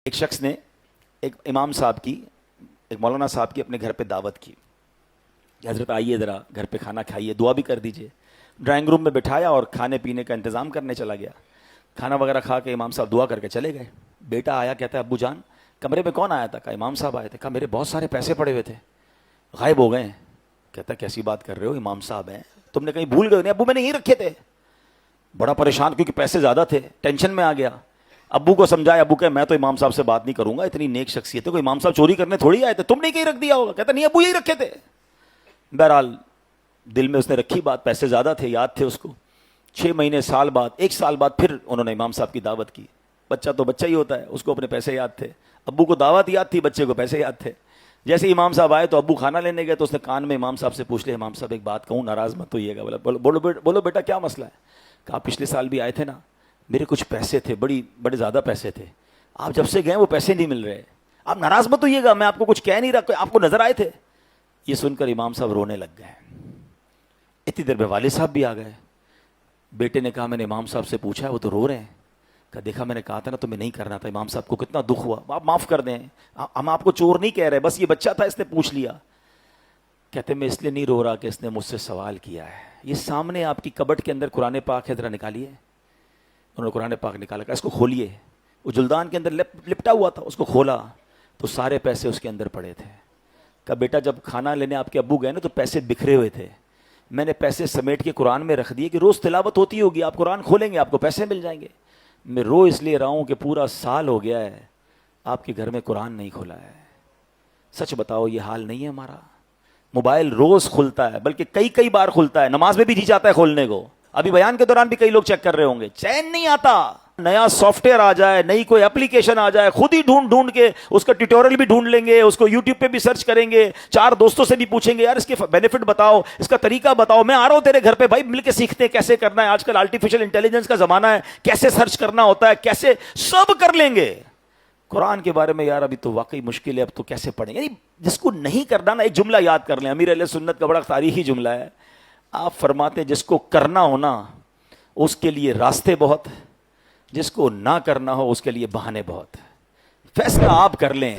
ایک شخص نے ایک امام صاحب کی، ایک مولانا صاحب کی اپنے گھر پہ دعوت کی کہ حضرت آئیے ذرا گھر پہ کھانا کھائیے، دعا بھی کر دیجئے۔ ڈرائنگ روم میں بٹھایا اور کھانے پینے کا انتظام کرنے چلا گیا۔ کھانا وغیرہ کھا کے امام صاحب دعا کر کے چلے گئے۔ بیٹا آیا، کہتا ہے ابو جان کمرے میں کون آیا تھا؟ کہا امام صاحب آئے تھے۔ کہا میرے بہت سارے پیسے پڑے ہوئے تھے، غائب ہو گئے ہیں۔ کہتا ہے کیسی بات کر رہے ہو، امام صاحب ہیں، تم نے کہیں بھول گئے؟ نہیں ابو میں نے یہیں رکھے تھے۔ بڑا پریشان کیونکہ پیسے زیادہ تھے، ٹینشن میں آ گیا۔ ابو کو سمجھایا، ابو کہ میں تو امام صاحب سے بات نہیں کروں گا، اتنی نیک شخصیت ہے، کوئی امام صاحب چوری کرنے تھوڑی آئے تھے، تم نے کہیں رکھ دیا ہوگا۔ کہتا نہیں ابو یہی رکھے تھے۔ بہرحال دل میں اس نے رکھی بات، پیسے زیادہ تھے، یاد تھے اس کو۔ 6 مہینے، سال بعد، 1 سال بعد پھر انہوں نے امام صاحب کی دعوت کی۔ بچہ تو بچہ ہی ہوتا ہے، اس کو اپنے پیسے یاد تھے، ابو کو دعوت یاد تھی، بچے کو پیسے یاد تھے۔ جیسے امام صاحب آئے تو ابو کھانا لینے گئے تو اس نے کان میں امام صاحب سے پوچھ لیا، امام صاحب ایک بات کہوں، ناراض مت ہوئیے گا۔ بولو بیٹا کیا مسئلہ ہے؟ کہا پچھلے سال بھی آئے تھے نا، میرے کچھ پیسے تھے، بڑے زیادہ پیسے تھے، آپ جب سے گئے وہ پیسے نہیں مل رہے، آپ ناراض مت ہوئیے گا، میں آپ کو کچھ کہہ نہیں رہا، آپ کو نظر آئے تھے۔ یہ سن کر امام صاحب رونے لگ گئے۔ اتنی دیر میں والد صاحب بھی آ گئے۔ بیٹے نے کہا میں نے امام صاحب سے پوچھا ہے، وہ تو رو رہے ہیں۔ کہا دیکھا میں نے کہا تھا نا تمہیں نہیں کرنا تھا، امام صاحب کو کتنا دکھ ہوا، آپ معاف کر دیں، ہم آپ کو چور نہیں کہہ رہے، بس یہ بچہ تھا اس نے پوچھ لیا۔ کہتے میں اس لیے نہیں رو رہا کہ اس نے مجھ سے سوال کیا ہے۔ یہ سامنے آپ کی کبٹ کے اندر قرآن پاک ہے، ذرا نکالیے۔ انہوں نے قرآن پاک نکالا، کہا اس کو کھولیے۔ وہ جلدان کے اندر لپٹا ہوا تھا، اس کو کھولا تو سارے پیسے اس کے اندر پڑے تھے۔ کہا بیٹا جب کھانا لینے آپ کے ابو گئے نا تو پیسے بکھرے ہوئے تھے، میں نے پیسے سمیٹ کے قرآن میں رکھ دیے کہ روز تلاوت ہوتی ہوگی، آپ قرآن کھولیں گے آپ کو پیسے مل جائیں گے۔ میں رو اس لیے رہا ہوں کہ پورا سال ہو گیا ہے آپ کے گھر میں قرآن نہیں کھولا ہے۔ سچ بتاؤ یہ حال نہیں ہے ہمارا؟ موبائل روز کھلتا ہے، بلکہ کئی بار کھلتا ہے، نماز میں بھی جی چاہتا ہے کھولنے کو۔ ابھی بیان کے دوران بھی کئی لوگ چیک کر رہے ہوں گے، چین نہیں آتا۔ نیا سافٹ ویئر آ جائے، نئی کوئی اپلیکیشن آ جائے، خود ہی ڈھونڈ کے اس کا ٹیوٹوریل بھی ڈھونڈ لیں گے، اس کو یوٹیوب پہ بھی سرچ کریں گے، 4 دوستوں سے بھی پوچھیں گے یار اس کے بینیفٹ بتاؤ، اس کا طریقہ بتاؤ، میں آ رہا ہوں تیرے گھر پہ بھائی، مل کے سیکھتے ہیں کیسے کرنا ہے۔ آج کل آرٹیفیشل انٹیلیجنس کا زمانہ ہے، کیسے سرچ کرنا ہوتا ہے، کیسے سب کر لیں گے۔ قرآن کے بارے میں یار ابھی تو واقعی مشکل ہے، اب تو کیسے پڑھیں؟ یعنی جس کو نہیں کرنا نا، ایک جملہ یاد کر لیں، امیر علیہ سنت کا بڑا تاریخی جملہ ہے۔ آپ فرماتے جس کو کرنا ہونا اس کے لیے راستے بہت، جس کو نہ کرنا ہو اس کے لیے بہانے بہت۔ فیصلہ آپ کر لیں۔